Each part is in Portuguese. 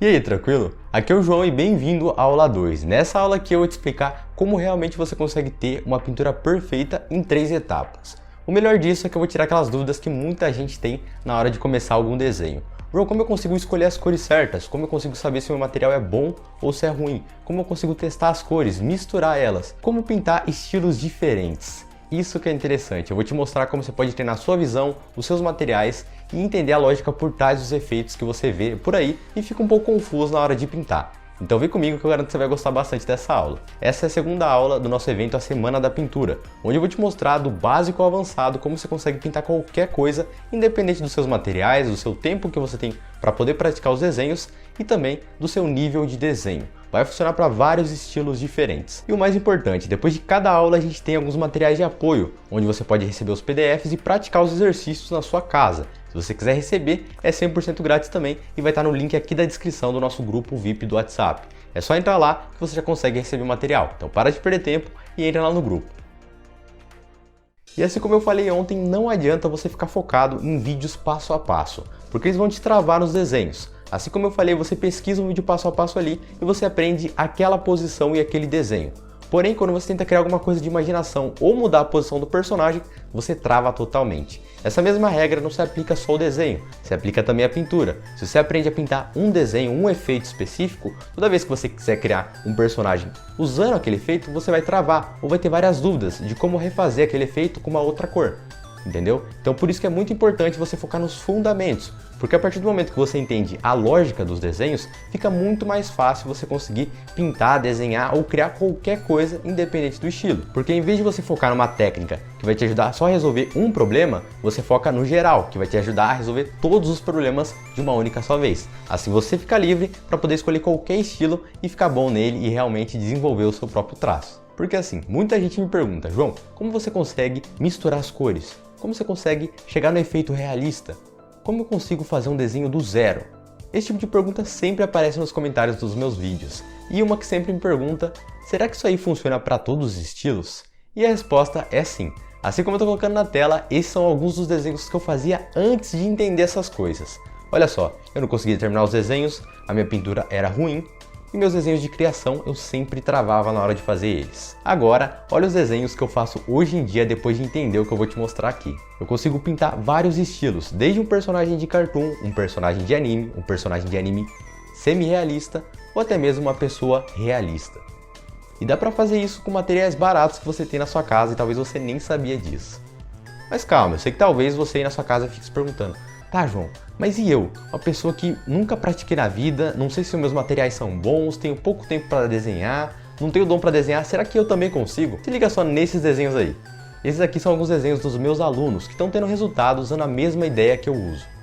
E aí, tranquilo? Aqui é o João e bem-vindo à aula 2. Nessa aula aqui eu vou te explicar como realmente você consegue ter uma pintura perfeita em 3 etapas. O melhor disso é que eu vou tirar aquelas dúvidas que muita gente tem na hora de começar algum desenho. João, como eu consigo escolher as cores certas? Como eu consigo saber se o meu material é bom ou se é ruim? Como eu consigo testar as cores, misturar elas? Como pintar estilos diferentes? Isso que é interessante, eu vou te mostrar como você pode treinar a sua visão, os seus materiais e entender a lógica por trás dos efeitos que você vê por aí e fica um pouco confuso na hora de pintar. Então vem comigo que eu garanto que você vai gostar bastante dessa aula. Essa é a segunda aula do nosso evento A Semana da Pintura, onde eu vou te mostrar do básico ao avançado como você consegue pintar qualquer coisa, independente dos seus materiais, do seu tempo que você tem para poder praticar os desenhos e também do seu nível de desenho. Vai funcionar para vários estilos diferentes. E o mais importante, depois de cada aula a gente tem alguns materiais de apoio, onde você pode receber os PDFs e praticar os exercícios na sua casa. Se você quiser receber, é 100% grátis também e vai estar no link aqui da descrição do nosso grupo VIP do WhatsApp. É só entrar lá que você já consegue receber o material. Então para de perder tempo e entra lá no grupo. E assim como eu falei ontem, não adianta você ficar focado em vídeos passo a passo, porque eles vão te travar nos desenhos. Assim como eu falei, você pesquisa um vídeo passo a passo ali e você aprende aquela posição e aquele desenho. Porém, quando você tenta criar alguma coisa de imaginação ou mudar a posição do personagem, você trava totalmente. Essa mesma regra não se aplica só ao desenho, se aplica também à pintura. Se você aprende a pintar um desenho, um efeito específico, toda vez que você quiser criar um personagem usando aquele efeito, você vai travar ou vai ter várias dúvidas de como refazer aquele efeito com uma outra cor. Entendeu? Então por isso que é muito importante você focar nos fundamentos, porque a partir do momento que você entende a lógica dos desenhos, fica muito mais fácil você conseguir pintar, desenhar ou criar qualquer coisa independente do estilo. Porque em vez de você focar numa técnica que vai te ajudar só a resolver um problema, você foca no geral, que vai te ajudar a resolver todos os problemas de uma única só vez. Assim você fica livre para poder escolher qualquer estilo e ficar bom nele e realmente desenvolver o seu próprio traço. Porque assim, muita gente me pergunta, João, como você consegue misturar as cores? Como você consegue chegar no efeito realista? Como eu consigo fazer um desenho do zero? Esse tipo de pergunta sempre aparece nos comentários dos meus vídeos. E uma que sempre me pergunta, será que isso aí funciona para todos os estilos? E a resposta é sim. Assim como eu estou colocando na tela, esses são alguns dos desenhos que eu fazia antes de entender essas coisas. Olha só, eu não conseguia terminar os desenhos, a minha pintura era ruim, e meus desenhos de criação eu sempre travava na hora de fazer eles. Agora, olha os desenhos que eu faço hoje em dia depois de entender o que eu vou te mostrar aqui. Eu consigo pintar vários estilos, desde um personagem de cartoon, um personagem de anime semi-realista ou até mesmo uma pessoa realista. E dá pra fazer isso com materiais baratos que você tem na sua casa e talvez você nem sabia disso. Mas calma, eu sei que talvez você aí na sua casa fique se perguntando, tá, João, mas e eu? Uma pessoa que nunca pratiquei na vida, não sei se os meus materiais são bons, tenho pouco tempo para desenhar, não tenho dom para desenhar, será que eu também consigo? Se liga só nesses desenhos aí. Esses aqui são alguns desenhos dos meus alunos que estão tendo resultado usando a mesma ideia que eu uso.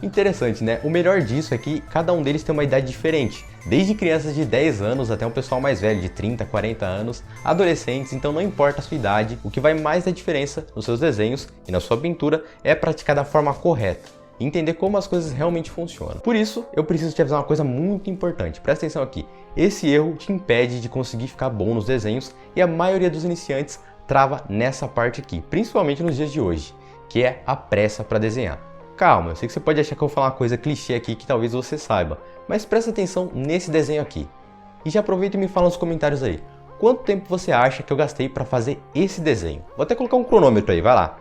Interessante, né? O melhor disso é que cada um deles tem uma idade diferente, desde crianças de 10 anos até um pessoal mais velho de 30, 40 anos, adolescentes, então não importa a sua idade, o que vai mais dar diferença nos seus desenhos e na sua pintura é praticar da forma correta e entender como as coisas realmente funcionam. Por isso, eu preciso te avisar uma coisa muito importante, presta atenção aqui, esse erro te impede de conseguir ficar bom nos desenhos e a maioria dos iniciantes trava nessa parte aqui, principalmente nos dias de hoje, que é a pressa para desenhar. Calma, eu sei que você pode achar que eu vou falar uma coisa clichê aqui que talvez você saiba, mas presta atenção nesse desenho aqui. E já aproveita e me fala nos comentários aí, quanto tempo você acha que eu gastei para fazer esse desenho? Vou até colocar um cronômetro aí, vai lá.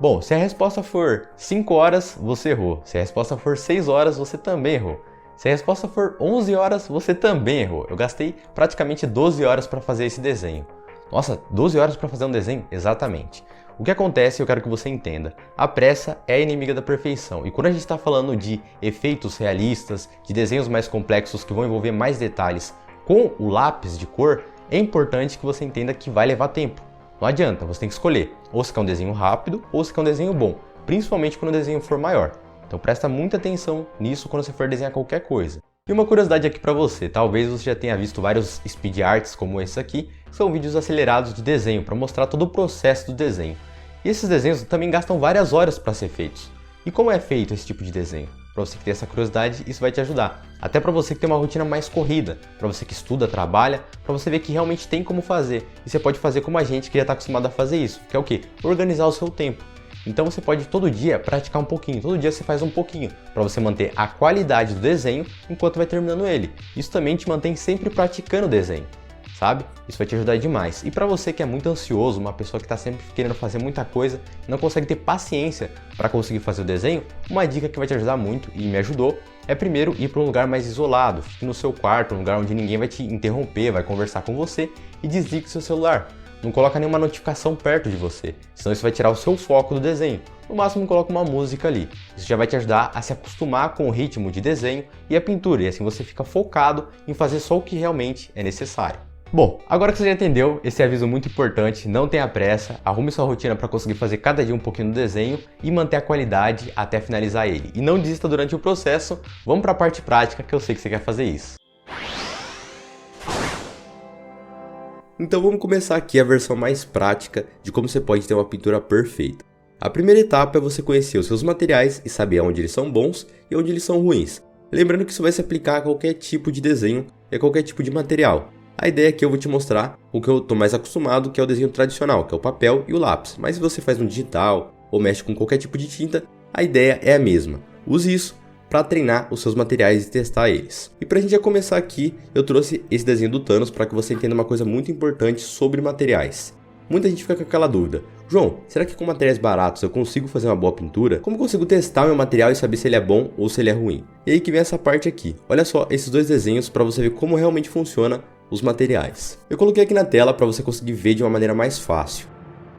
Bom, se a resposta for 5 horas, você errou. Se a resposta for 6 horas, você também errou. Se a resposta for 11 horas, você também errou. Eu gastei praticamente 12 horas para fazer esse desenho. Nossa, 12 horas para fazer um desenho? Exatamente. O que acontece, eu quero que você entenda, a pressa é inimiga da perfeição. E quando a gente está falando de efeitos realistas, de desenhos mais complexos que vão envolver mais detalhes com o lápis de cor, é importante que você entenda que vai levar tempo. Não adianta, você tem que escolher, ou se quer um desenho rápido, ou se quer um desenho bom, principalmente quando o desenho for maior. Então presta muita atenção nisso quando você for desenhar qualquer coisa. E uma curiosidade aqui para você, talvez você já tenha visto vários speed arts como esse aqui, que são vídeos acelerados de desenho para mostrar todo o processo do desenho. E esses desenhos também gastam várias horas para ser feitos. E como é feito esse tipo de desenho? para você que tem essa curiosidade, isso vai te ajudar. Até para você que tem uma rotina mais corrida, para você que estuda, trabalha, para você ver que realmente tem como fazer. E você pode fazer como a gente que já está acostumado a fazer isso, que é o quê? Organizar o seu tempo. Então você pode todo dia praticar um pouquinho, todo dia você faz um pouquinho, para você manter a qualidade do desenho enquanto vai terminando ele. Isso também te mantém sempre praticando o desenho, sabe? Isso vai te ajudar demais. E para você que é muito ansioso, uma pessoa que está sempre querendo fazer muita coisa e não consegue ter paciência para conseguir fazer o desenho, uma dica que vai te ajudar muito e me ajudou é primeiro ir para um lugar mais isolado, fique no seu quarto, um lugar onde ninguém vai te interromper, vai conversar com você e desligue o seu celular. Não coloca nenhuma notificação perto de você, senão isso vai tirar o seu foco do desenho. No máximo coloca uma música ali. Isso já vai te ajudar a se acostumar com o ritmo de desenho e a pintura, e assim você fica focado em fazer só o que realmente é necessário. Bom, agora que você já entendeu, esse aviso muito importante, não tenha pressa, arrume sua rotina para conseguir fazer cada dia um pouquinho do desenho e manter a qualidade até finalizar ele. E não desista durante o processo, vamos para a parte prática que eu sei que você quer fazer isso. Então vamos começar aqui a versão mais prática de como você pode ter uma pintura perfeita. A primeira etapa é você conhecer os seus materiais e saber onde eles são bons e onde eles são ruins. Lembrando que isso vai se aplicar a qualquer tipo de desenho e a qualquer tipo de material. A ideia aqui eu vou te mostrar o que eu estou mais acostumado, que é o desenho tradicional, que é o papel e o lápis. Mas se você faz no digital ou mexe com qualquer tipo de tinta, a ideia é a mesma. Use isso para treinar os seus materiais e testar eles. E para a gente já começar aqui, eu trouxe esse desenho do Thanos para que você entenda uma coisa muito importante sobre materiais. Muita gente fica com aquela dúvida: João, será que com materiais baratos eu consigo fazer uma boa pintura? Como eu consigo testar meu material e saber se ele é bom ou se ele é ruim? E aí que vem essa parte aqui. Olha só esses dois desenhos para você ver como realmente funciona os materiais. Eu coloquei aqui na tela para você conseguir ver de uma maneira mais fácil.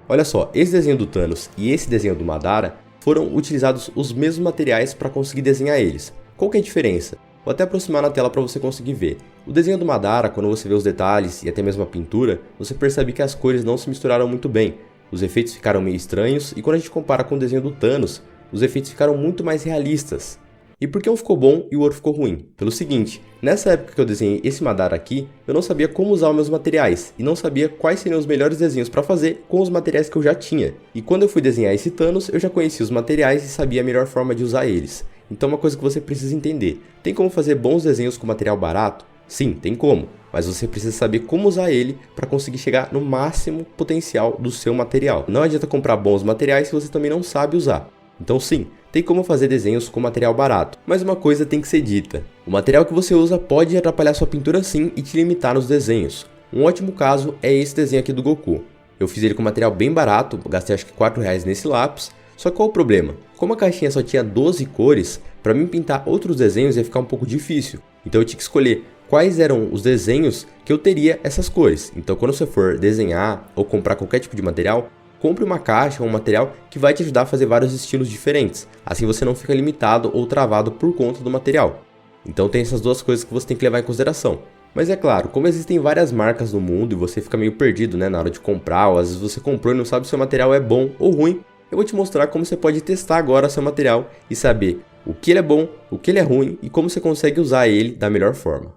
Olha só, esse desenho do Thanos e esse desenho do Madara foram utilizados os mesmos materiais para conseguir desenhar eles. Qual que é a diferença? Vou até aproximar na tela para você conseguir ver. O desenho do Madara, quando você vê os detalhes e até mesmo a pintura, você percebe que as cores não se misturaram muito bem. Os efeitos ficaram meio estranhos e quando a gente compara com o desenho do Thanos, os efeitos ficaram muito mais realistas. E por que um ficou bom e o outro ficou ruim? Pelo seguinte, nessa época que eu desenhei esse Madara aqui, eu não sabia como usar os meus materiais e não sabia quais seriam os melhores desenhos para fazer com os materiais que eu já tinha. E quando eu fui desenhar esse Thanos, eu já conhecia os materiais e sabia a melhor forma de usar eles. Então uma coisa que você precisa entender: tem como fazer bons desenhos com material barato? Sim, tem como, mas você precisa saber como usar ele para conseguir chegar no máximo potencial do seu material. Não adianta comprar bons materiais se você também não sabe usar. Então sim, tem como fazer desenhos com material barato, mas uma coisa tem que ser dita: o material que você usa pode atrapalhar sua pintura sim e te limitar nos desenhos. Um ótimo caso é esse desenho aqui do Goku. Eu fiz ele com material bem barato, gastei acho que R$4 nesse lápis. Só que qual o problema? Como a caixinha só tinha 12 cores, para mim pintar outros desenhos ia ficar um pouco difícil. Então eu tinha que escolher quais eram os desenhos que eu teria essas cores. Então quando você for desenhar ou comprar qualquer tipo de material, compre uma caixa ou um material que vai te ajudar a fazer vários estilos diferentes. Assim você não fica limitado ou travado por conta do material. Então tem essas duas coisas que você tem que levar em consideração. Mas é claro, como existem várias marcas no mundo e você fica meio perdido, né, na hora de comprar, ou às vezes você comprou e não sabe se o seu material é bom ou ruim, eu vou te mostrar como você pode testar agora seu material e saber o que ele é bom, o que ele é ruim e como você consegue usar ele da melhor forma.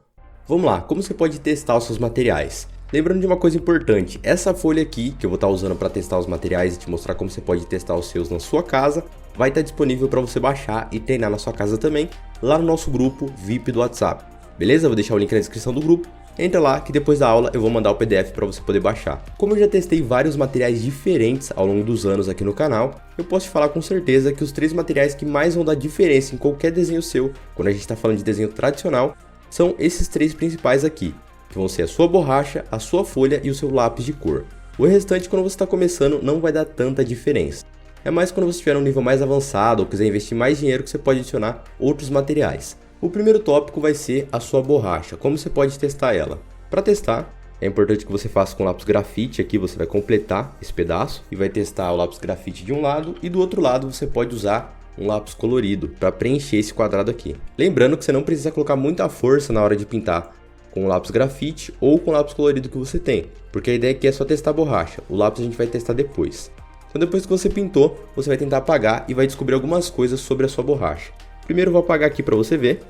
Vamos lá, como você pode testar os seus materiais? Lembrando de uma coisa importante, essa folha aqui, que eu vou estar usando para testar os materiais e te mostrar como você pode testar os seus na sua casa, vai estar disponível para você baixar e treinar na sua casa também, lá no nosso grupo VIP do WhatsApp. Beleza? Vou deixar o link na descrição do grupo. Entra lá que depois da aula eu vou mandar o PDF para você poder baixar. Como eu já testei vários materiais diferentes ao longo dos anos aqui no canal, eu posso te falar com certeza que os 3 materiais que mais vão dar diferença em qualquer desenho seu, quando a gente está falando de desenho tradicional, são esses 3 principais aqui, que vão ser a sua borracha, a sua folha e o seu lápis de cor. O restante, quando você está começando, não vai dar tanta diferença. É mais quando você estiver num nível mais avançado ou quiser investir mais dinheiro que você pode adicionar outros materiais. O primeiro tópico vai ser a sua borracha, como você pode testar ela. Para testar, é importante que você faça com lápis grafite, aqui você vai completar esse pedaço e vai testar o lápis grafite de um lado e do outro lado você pode usar um lápis colorido para preencher esse quadrado aqui. Lembrando que você não precisa colocar muita força na hora de pintar com o lápis grafite ou com o lápis colorido que você tem, porque a ideia aqui é só testar a borracha, o lápis a gente vai testar depois. Então depois que você pintou, você vai tentar apagar e vai descobrir algumas coisas sobre a sua borracha. Primeiro eu vou apagar aqui para você ver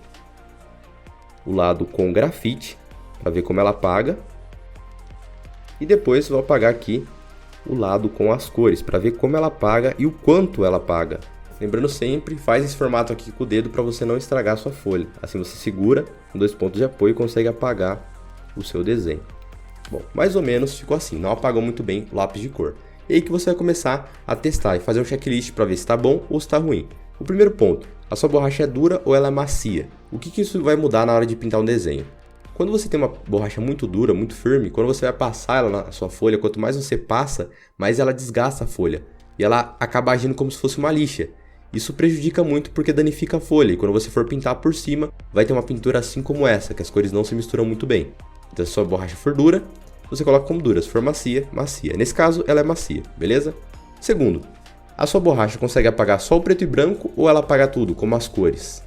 o lado com grafite, para ver como ela apaga. E depois eu vou apagar aqui o lado com as cores, para ver como ela apaga e o quanto ela apaga. Lembrando sempre, faz esse formato aqui com o dedo para você não estragar a sua folha. Assim você segura com 2 pontos de apoio e consegue apagar o seu desenho. Bom, mais ou menos ficou assim, não apagou muito bem o lápis de cor. E aí que você vai começar a testar e fazer um checklist para ver se está bom ou se está ruim. O primeiro ponto, a sua borracha é dura ou ela é macia? O que isso vai mudar na hora de pintar um desenho? Quando você tem uma borracha muito dura, muito firme, quando você vai passar ela na sua folha, quanto mais você passa, mais ela desgasta a folha. E ela acaba agindo como se fosse uma lixa. Isso prejudica muito porque danifica a folha. E quando você for pintar por cima, vai ter uma pintura assim como essa, que as cores não se misturam muito bem. Então se a sua borracha for dura, você coloca como dura. Se for macia, macia. Nesse caso, ela é macia, beleza? Segundo, a sua borracha consegue apagar só o preto e branco ou ela apaga tudo, como as cores?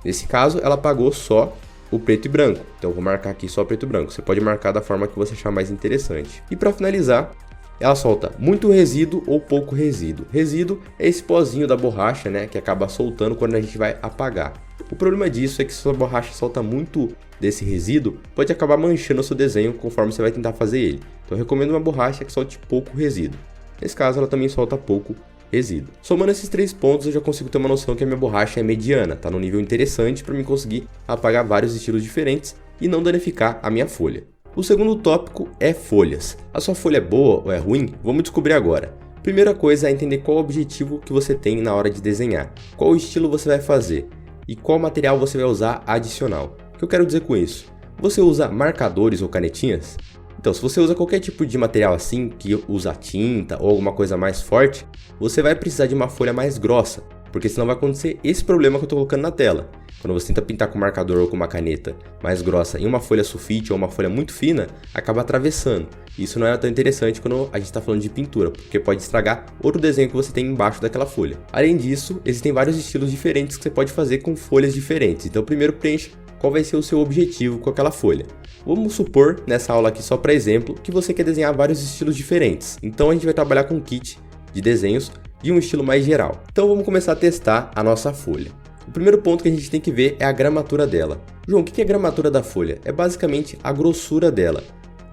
Nesse caso, ela apagou só o preto e branco. Então eu vou marcar aqui só preto e branco. Você pode marcar da forma que você achar mais interessante. E para finalizar, ela solta muito resíduo ou pouco resíduo. Resíduo é esse pozinho da borracha, né, que acaba soltando quando a gente vai apagar. O problema disso é que se sua borracha solta muito desse resíduo, pode acabar manchando o seu desenho conforme você vai tentar fazer ele. Então eu recomendo uma borracha que solte pouco resíduo. Nesse caso, ela também solta pouco resíduo. Somando esses 3 pontos, eu já consigo ter uma noção que a minha borracha é mediana, tá num nível interessante para mim conseguir apagar vários estilos diferentes e não danificar a minha folha. O segundo tópico é folhas. A sua folha é boa ou é ruim? Vamos descobrir agora. Primeira coisa é entender qual o objetivo que você tem na hora de desenhar, qual o estilo você vai fazer e qual material você vai usar adicional. O que eu quero dizer com isso? Você usa marcadores ou canetinhas? Então, se você usa qualquer tipo de material assim, que usa tinta ou alguma coisa mais forte, você vai precisar de uma folha mais grossa, porque senão vai acontecer esse problema que eu estou colocando na tela. Quando você tenta pintar com um marcador ou com uma caneta mais grossa em uma folha sulfite ou uma folha muito fina, acaba atravessando. Isso não é tão interessante quando a gente está falando de pintura, porque pode estragar outro desenho que você tem embaixo daquela folha. Além disso, existem vários estilos diferentes que você pode fazer com folhas diferentes. Então, primeiro preencha qual vai ser o seu objetivo com aquela folha. Vamos supor, nessa aula aqui só para exemplo, que você quer desenhar vários estilos diferentes. Então a gente vai trabalhar com um kit de desenhos de um estilo mais geral. Então vamos começar a testar a nossa folha. O primeiro ponto que a gente tem que ver é a gramatura dela. João, o que é a gramatura da folha? É basicamente a grossura dela.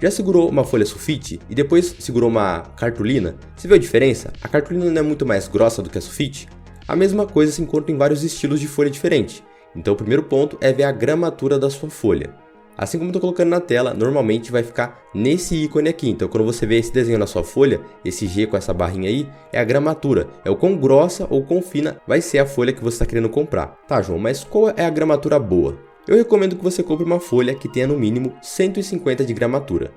Já segurou uma folha sulfite e depois segurou uma cartolina? Você viu a diferença? A cartolina não é muito mais grossa do que a sulfite? A mesma coisa se encontra em vários estilos de folha diferentes. Então o primeiro ponto é ver a gramatura da sua folha. Assim como eu estou colocando na tela, normalmente vai ficar nesse ícone aqui. Então quando você vê esse desenho na sua folha, esse G com essa barrinha aí, é a gramatura. É o quão grossa ou quão fina vai ser a folha que você está querendo comprar. Tá, João, mas qual é a gramatura boa? Eu recomendo que você compre uma folha que tenha no mínimo 150 de gramatura.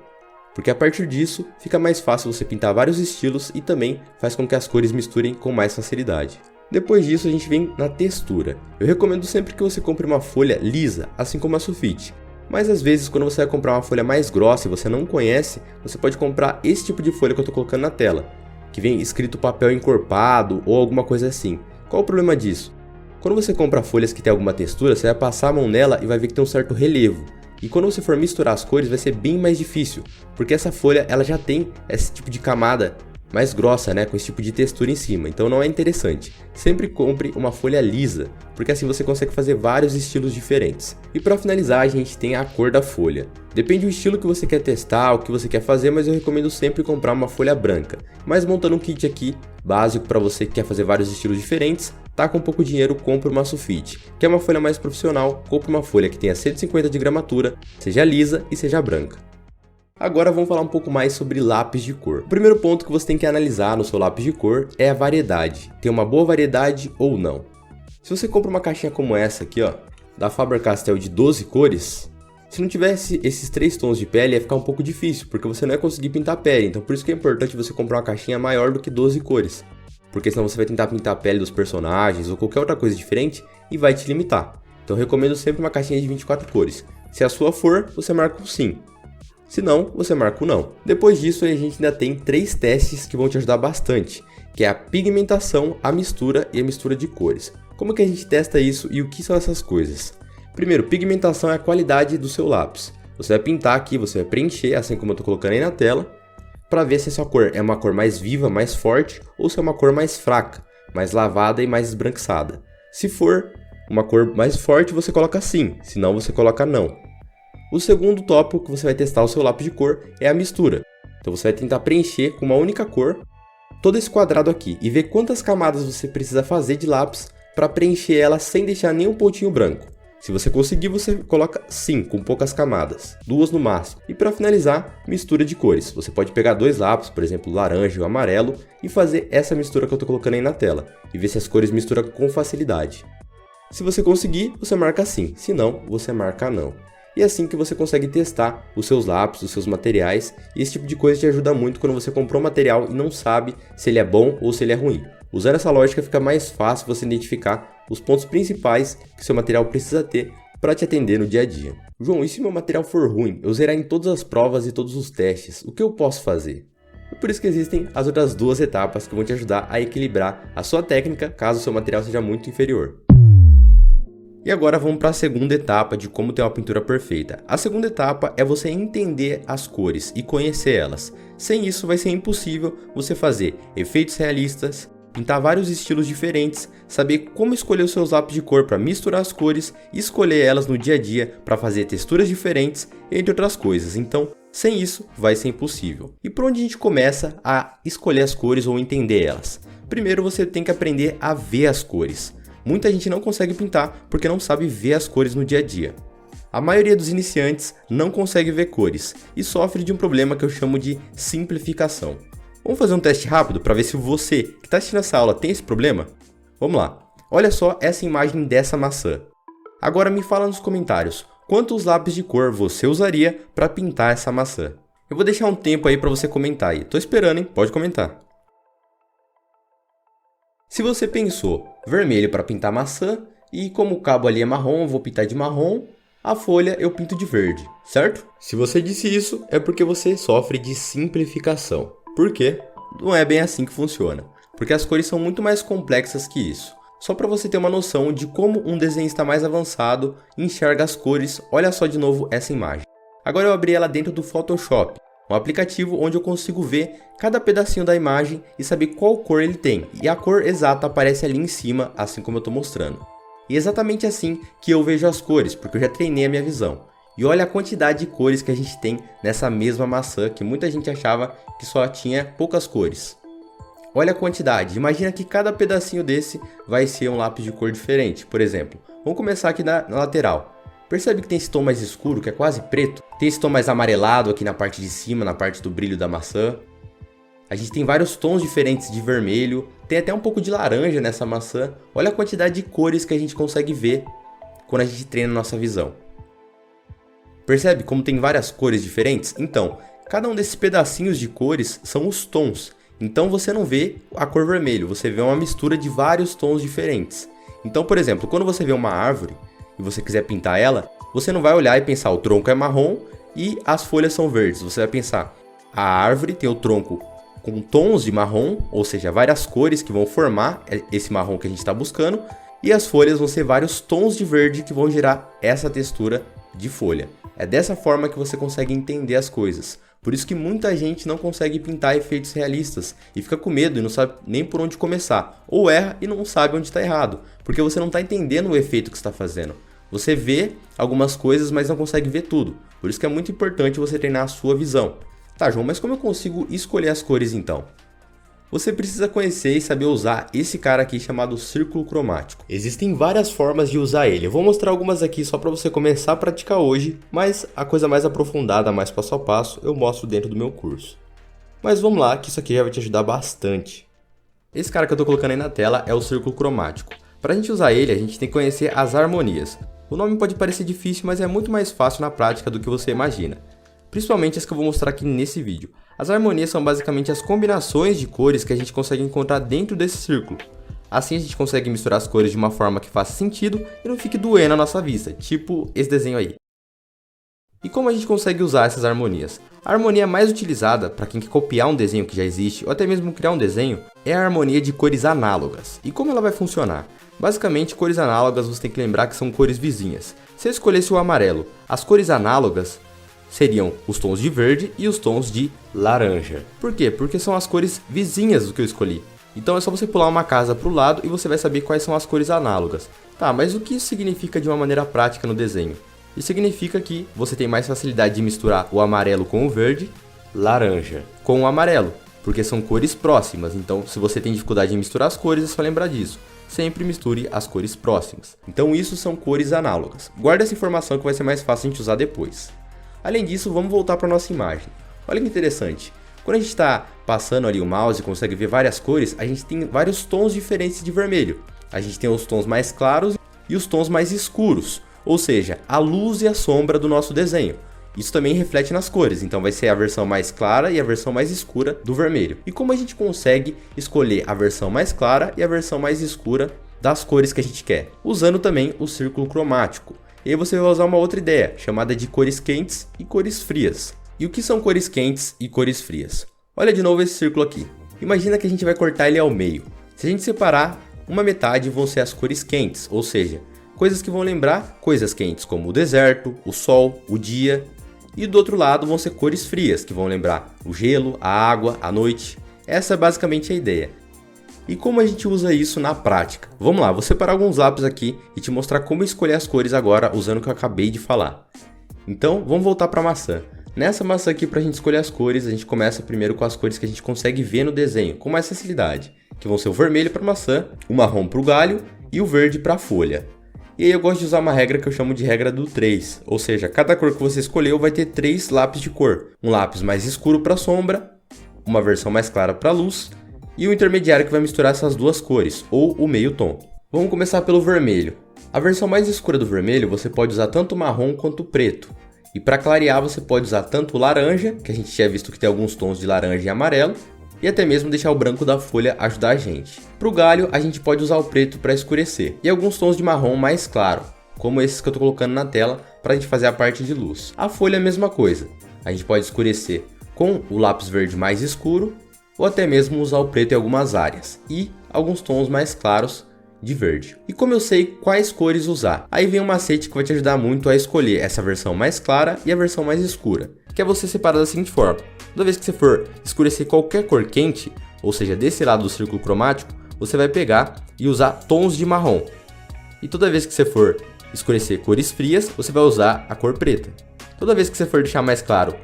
Porque a partir disso, fica mais fácil você pintar vários estilos e também faz com que as cores misturem com mais facilidade. Depois disso, a gente vem na textura. Eu recomendo sempre que você compre uma folha lisa, assim como a sulfite. Mas às vezes, quando você vai comprar uma folha mais grossa e você não conhece, você pode comprar esse tipo de folha que eu estou colocando na tela, que vem escrito papel encorpado ou alguma coisa assim. Qual o problema disso? Quando você compra folhas que tem alguma textura, você vai passar a mão nela e vai ver que tem um certo relevo. E quando você for misturar as cores, vai ser bem mais difícil, porque essa folha ela já tem esse tipo de camada mais grossa, né, com esse tipo de textura em cima, então não é interessante. Sempre compre uma folha lisa, porque assim você consegue fazer vários estilos diferentes. E para finalizar, a gente tem a cor da folha. Depende do estilo que você quer testar, o que você quer fazer, mas eu recomendo sempre comprar uma folha branca. Mas montando um kit aqui, básico para você que quer fazer vários estilos diferentes, tá com pouco dinheiro, compre uma sulfite. Quer uma folha mais profissional, compre uma folha que tenha 150 de gramatura, seja lisa e seja branca. Agora vamos falar um pouco mais sobre lápis de cor. O primeiro ponto que você tem que analisar no seu lápis de cor é a variedade. Tem uma boa variedade ou não? Se você compra uma caixinha como essa aqui, ó, da Faber-Castell de 12 cores, se não tivesse esses 3 tons de pele ia ficar um pouco difícil, porque você não ia conseguir pintar a pele. Então por isso que é importante você comprar uma caixinha maior do que 12 cores. Porque senão você vai tentar pintar a pele dos personagens ou qualquer outra coisa diferente e vai te limitar. Então eu recomendo sempre uma caixinha de 24 cores. Se a sua for, você marca o sim. Se não, você marca o não. Depois disso, a gente ainda tem 3 testes que vão te ajudar bastante, que é a pigmentação, a mistura e a mistura de cores. Como que a gente testa isso e o que são essas coisas? Primeiro, pigmentação é a qualidade do seu lápis. Você vai pintar aqui, você vai preencher, assim como eu estou colocando aí na tela, para ver se a sua cor é uma cor mais viva, mais forte, ou se é uma cor mais fraca, mais lavada e mais esbranquiçada. Se for uma cor mais forte, você coloca sim, se não, você coloca não. O segundo tópico que você vai testar o seu lápis de cor é a mistura. Então você vai tentar preencher com uma única cor, todo esse quadrado aqui e ver quantas camadas você precisa fazer de lápis para preencher ela sem deixar nenhum pontinho branco. Se você conseguir, você coloca 5, com poucas camadas, 2 no máximo. E para finalizar, mistura de cores. Você pode pegar 2 lápis, por exemplo, o laranja e o amarelo, e fazer essa mistura que eu estou colocando aí na tela, e ver se as cores misturam com facilidade. Se você conseguir, você marca sim, se não, você marca não. E é assim que você consegue testar os seus lápis, os seus materiais, e esse tipo de coisa te ajuda muito quando você comprou um material e não sabe se ele é bom ou se ele é ruim. Usando essa lógica fica mais fácil você identificar os pontos principais que seu material precisa ter para te atender no dia a dia. João, e se meu material for ruim, eu zerar em todas as provas e todos os testes, o que eu posso fazer? É por isso que existem as outras 2 etapas que vão te ajudar a equilibrar a sua técnica caso o seu material seja muito inferior. E agora vamos para a segunda etapa de como ter uma pintura perfeita. A segunda etapa é você entender as cores e conhecer elas. Sem isso vai ser impossível você fazer efeitos realistas, pintar vários estilos diferentes, saber como escolher os seus lápis de cor para misturar as cores e escolher elas no dia a dia para fazer texturas diferentes, entre outras coisas. Então, sem isso, vai ser impossível. E por onde a gente começa a escolher as cores ou entender elas? Primeiro você tem que aprender a ver as cores. Muita gente não consegue pintar porque não sabe ver as cores no dia a dia. A maioria dos iniciantes não consegue ver cores e sofre de um problema que eu chamo de simplificação. Vamos fazer um teste rápido para ver se você que está assistindo essa aula tem esse problema? Vamos lá. Olha só essa imagem dessa maçã. Agora me fala nos comentários quantos lápis de cor você usaria para pintar essa maçã. Eu vou deixar um tempo aí para você comentar aí. Tô esperando, hein? Pode comentar. Se você pensou vermelho para pintar maçã e como o cabo ali é marrom, eu vou pintar de marrom, a folha eu pinto de verde, certo? Se você disse isso, é porque você sofre de simplificação. Por quê? Não é bem assim que funciona, porque as cores são muito mais complexas que isso. Só para você ter uma noção de como um desenhista mais avançado enxerga as cores, olha só de novo essa imagem. Agora eu abri ela dentro do Photoshop, um aplicativo onde eu consigo ver cada pedacinho da imagem e saber qual cor ele tem. E a cor exata aparece ali em cima, assim como eu estou mostrando. E é exatamente assim que eu vejo as cores, porque eu já treinei a minha visão. E olha a quantidade de cores que a gente tem nessa mesma maçã, que muita gente achava que só tinha poucas cores. Olha a quantidade, imagina que cada pedacinho desse vai ser um lápis de cor diferente. Por exemplo, vamos começar aqui na lateral. Percebe que tem esse tom mais escuro, que é quase preto? Tem esse tom mais amarelado aqui na parte de cima, na parte do brilho da maçã. A gente tem vários tons diferentes de vermelho, tem até um pouco de laranja nessa maçã. Olha a quantidade de cores que a gente consegue ver quando a gente treina a nossa visão. Percebe como tem várias cores diferentes? Então, cada um desses pedacinhos de cores são os tons. Então você não vê a cor vermelho, você vê uma mistura de vários tons diferentes. Então, por exemplo, quando você vê uma árvore e você quiser pintar ela, você não vai olhar e pensar o tronco é marrom e as folhas são verdes. Você vai pensar, a árvore tem o tronco com tons de marrom, ou seja, várias cores que vão formar esse marrom que a gente está buscando, e as folhas vão ser vários tons de verde que vão gerar essa textura de folha. É dessa forma que você consegue entender as coisas. Por isso que muita gente não consegue pintar efeitos realistas e fica com medo e não sabe nem por onde começar. Ou erra e não sabe onde está errado, porque você não está entendendo o efeito que está fazendo. Você vê algumas coisas, mas não consegue ver tudo. Por isso que é muito importante você treinar a sua visão. Tá, João, mas como eu consigo escolher as cores então? Você precisa conhecer e saber usar esse cara aqui chamado círculo cromático. Existem várias formas de usar ele. Eu vou mostrar algumas aqui só para você começar a praticar hoje, mas a coisa mais aprofundada, mais passo a passo, eu mostro dentro do meu curso. Mas vamos lá, que isso aqui já vai te ajudar bastante. Esse cara que eu tô colocando aí na tela é o círculo cromático. Para a gente usar ele, a gente tem que conhecer as harmonias. O nome pode parecer difícil, mas é muito mais fácil na prática do que você imagina. Principalmente as que eu vou mostrar aqui nesse vídeo. As harmonias são basicamente as combinações de cores que a gente consegue encontrar dentro desse círculo. Assim a gente consegue misturar as cores de uma forma que faça sentido e não fique doendo a nossa vista, tipo esse desenho aí. E como a gente consegue usar essas harmonias? A harmonia mais utilizada para quem quer copiar um desenho que já existe ou até mesmo criar um desenho é a harmonia de cores análogas. E como ela vai funcionar? Basicamente, cores análogas você tem que lembrar que são cores vizinhas. Se eu escolhesse o amarelo, as cores análogas seriam os tons de verde e os tons de laranja. Por quê? Porque são as cores vizinhas do que eu escolhi. Então é só você pular uma casa para o lado e você vai saber quais são as cores análogas. Tá, mas o que isso significa de uma maneira prática no desenho? Isso significa que você tem mais facilidade de misturar o amarelo com o verde, laranja com o amarelo. porque são cores próximas. Então, se você tem dificuldade em misturar as cores, é só lembrar disso. Sempre misture as cores próximas. Então, isso são cores análogas. Guarda essa informação que vai ser mais fácil a gente usar depois. Além disso, vamos voltar para a nossa imagem. Olha que interessante. Quando a gente está passando ali o mouse e consegue ver várias cores, a gente tem vários tons diferentes de vermelho. A gente tem os tons mais claros e os tons mais escuros, ou seja, a luz e a sombra do nosso desenho. Isso também reflete nas cores, então vai ser a versão mais clara e a versão mais escura do vermelho. E como a gente consegue escolher a versão mais clara e a versão mais escura das cores que a gente quer? Usando também o círculo cromático. E aí você vai usar uma outra ideia, chamada de cores quentes e cores frias. E o que são cores quentes e cores frias? Olha de novo esse círculo aqui. Imagina que a gente vai cortar ele ao meio. Se a gente separar, uma metade vão ser as cores quentes, ou seja, coisas que vão lembrar coisas quentes, como o deserto, o sol, o dia. E do outro lado vão ser cores frias, que vão lembrar o gelo, a água, a noite. Essa é basicamente a ideia. E como a gente usa isso na prática? Vamos lá, vou separar alguns lápis aqui e te mostrar como escolher as cores agora usando o que eu acabei de falar. Então, vamos voltar para a maçã. Nessa maçã aqui, para a gente escolher as cores, a gente começa primeiro com as cores que a gente consegue ver no desenho, com mais facilidade. Que vão ser o vermelho para a maçã, o marrom para o galho e o verde para a folha. E aí eu gosto de usar uma regra que eu chamo de regra do 3, ou seja, cada cor que você escolheu vai ter 3 lápis de cor. Um lápis mais escuro para a sombra, uma versão mais clara para a luz e o intermediário que vai misturar essas duas cores, ou o meio tom. Vamos começar pelo vermelho. A versão mais escura do vermelho você pode usar tanto o marrom quanto o preto. E para clarear você pode usar tanto o laranja, que a gente tinha visto que tem alguns tons de laranja e amarelo, e até mesmo deixar o branco da folha ajudar a gente. Para o galho a gente pode usar o preto para escurecer, e alguns tons de marrom mais claro, como esses que eu estou colocando na tela para a gente fazer a parte de luz. A folha é a mesma coisa, a gente pode escurecer com o lápis verde mais escuro, ou até mesmo usar o preto em algumas áreas, e alguns tons mais claros de verde. E como eu sei quais cores usar? Aí vem um macete que vai te ajudar muito a escolher essa versão mais clara e a versão mais escura, que é você separar da seguinte forma. Toda vez que você for escurecer qualquer cor quente, ou seja, desse lado do círculo cromático, você vai pegar e usar tons de marrom. E toda vez que você for escurecer cores frias, você vai usar a cor preta. Toda vez que você for deixar mais claro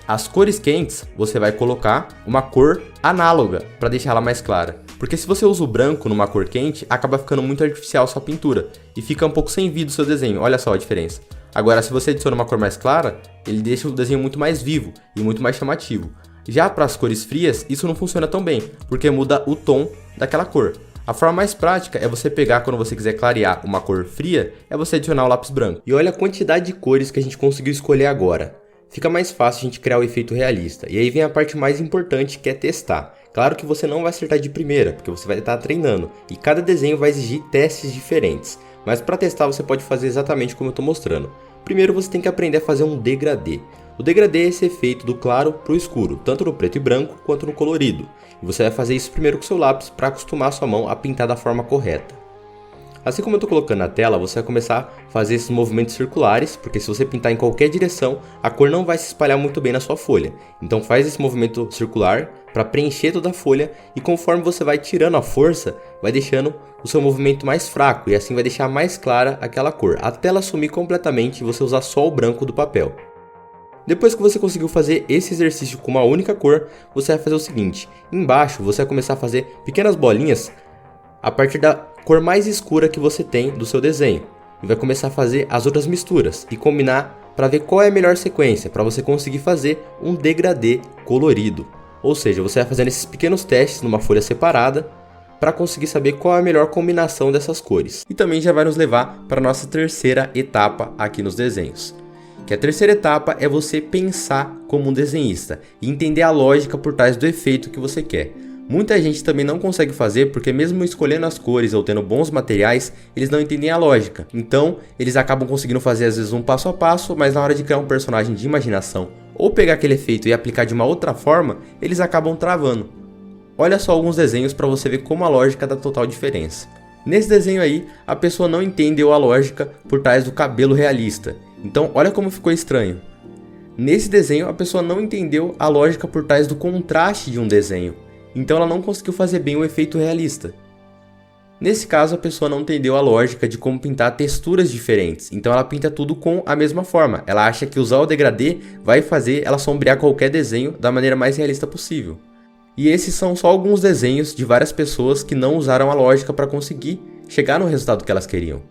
as cores quentes, você vai colocar uma cor análoga para deixar ela mais clara. Porque se você usa o branco numa cor quente, acaba ficando muito artificial a sua pintura e fica um pouco sem vida o seu desenho. Olha só a diferença. Agora, se você adiciona uma cor mais clara, ele deixa o desenho muito mais vivo e muito mais chamativo. Já para as cores frias, isso não funciona tão bem, porque muda o tom daquela cor. A forma mais prática é você pegar, quando você quiser clarear uma cor fria, é você adicionar o lápis branco. E olha a quantidade de cores que a gente conseguiu escolher agora. Fica mais fácil a gente criar o efeito realista. E aí vem a parte mais importante, que é testar. Claro que você não vai acertar de primeira, porque você vai estar treinando. E cada desenho vai exigir testes diferentes. Mas para testar você pode fazer exatamente como eu estou mostrando. Primeiro você tem que aprender a fazer um degradê. O degradê é esse efeito do claro para o escuro, tanto no preto e branco quanto no colorido. E você vai fazer isso primeiro com seu lápis para acostumar a sua mão a pintar da forma correta. Assim como eu estou colocando na tela, você vai começar a fazer esses movimentos circulares, porque se você pintar em qualquer direção, a cor não vai se espalhar muito bem na sua folha. Então faz esse movimento circular para preencher toda a folha, e conforme você vai tirando a força, vai deixando o seu movimento mais fraco, e assim vai deixar mais clara aquela cor, até ela sumir completamente e você usar só o branco do papel. Depois que você conseguiu fazer esse exercício com uma única cor, você vai fazer o seguinte: embaixo você vai começar a fazer pequenas bolinhas a partir da cor mais escura que você tem do seu desenho, e vai começar a fazer as outras misturas e combinar para ver qual é a melhor sequência para você conseguir fazer um degradê colorido. Ou seja, você vai fazendo esses pequenos testes numa folha separada para conseguir saber qual é a melhor combinação dessas cores. E também já vai nos levar para a nossa terceira etapa aqui nos desenhos. Que a terceira etapa é você pensar como um desenhista e entender a lógica por trás do efeito que você quer. Muita gente também não consegue fazer porque mesmo escolhendo as cores ou tendo bons materiais, eles não entendem a lógica. Então, eles acabam conseguindo fazer às vezes um passo a passo, mas na hora de criar um personagem de imaginação ou pegar aquele efeito e aplicar de uma outra forma, eles acabam travando. Olha só alguns desenhos para você ver como a lógica dá total diferença. Nesse desenho aí, a pessoa não entendeu a lógica por trás do cabelo realista. Então, olha como ficou estranho. Nesse desenho, a pessoa não entendeu a lógica por trás do contraste de um desenho. Então ela não conseguiu fazer bem o efeito realista. Nesse caso, a pessoa não entendeu a lógica de como pintar texturas diferentes, então ela pinta tudo com a mesma forma. Ela acha que usar o degradê vai fazer ela sombrear qualquer desenho da maneira mais realista possível. E esses são só alguns desenhos de várias pessoas que não usaram a lógica para conseguir chegar no resultado que elas queriam.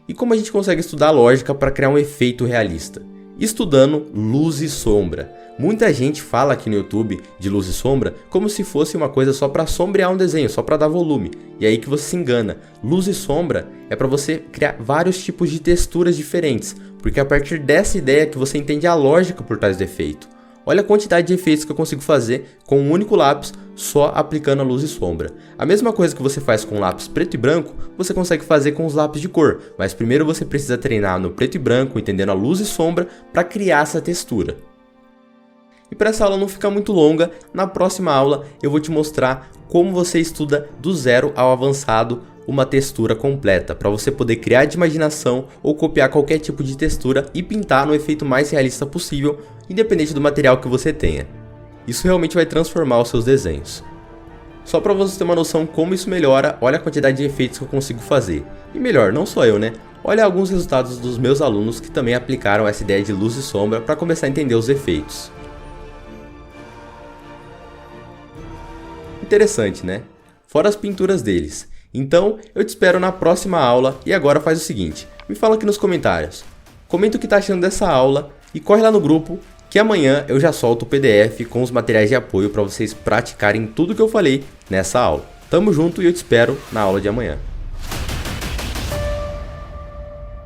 E como a gente consegue estudar a lógica para criar um efeito realista? Estudando luz e sombra. Muita gente fala aqui no YouTube de luz e sombra como se fosse uma coisa só para sombrear um desenho, só para dar volume. E aí que você se engana. Luz e sombra é para você criar vários tipos de texturas diferentes, porque é a partir dessa ideia que você entende a lógica por trás do efeito. Olha a quantidade de efeitos que eu consigo fazer com um único lápis, só aplicando a luz e sombra. A mesma coisa que você faz com lápis preto e branco, você consegue fazer com os lápis de cor, mas primeiro você precisa treinar no preto e branco, entendendo a luz e sombra, para criar essa textura. E para essa aula não ficar muito longa, na próxima aula eu vou te mostrar como você estuda do zero ao avançado uma textura completa, para você poder criar de imaginação ou copiar qualquer tipo de textura e pintar no efeito mais realista possível, independente do material que você tenha. Isso realmente vai transformar os seus desenhos. Só para você ter uma noção como isso melhora, olha a quantidade de efeitos que eu consigo fazer. E melhor, não só eu, né? Olha alguns resultados dos meus alunos que também aplicaram essa ideia de luz e sombra para começar a entender os efeitos. Interessante, né? Fora as pinturas deles. Então, eu te espero na próxima aula e agora faz o seguinte, me fala aqui nos comentários. Comenta o que tá achando dessa aula e corre lá no grupo que amanhã eu já solto o PDF com os materiais de apoio para vocês praticarem tudo que eu falei nessa aula. Tamo junto e eu te espero na aula de amanhã.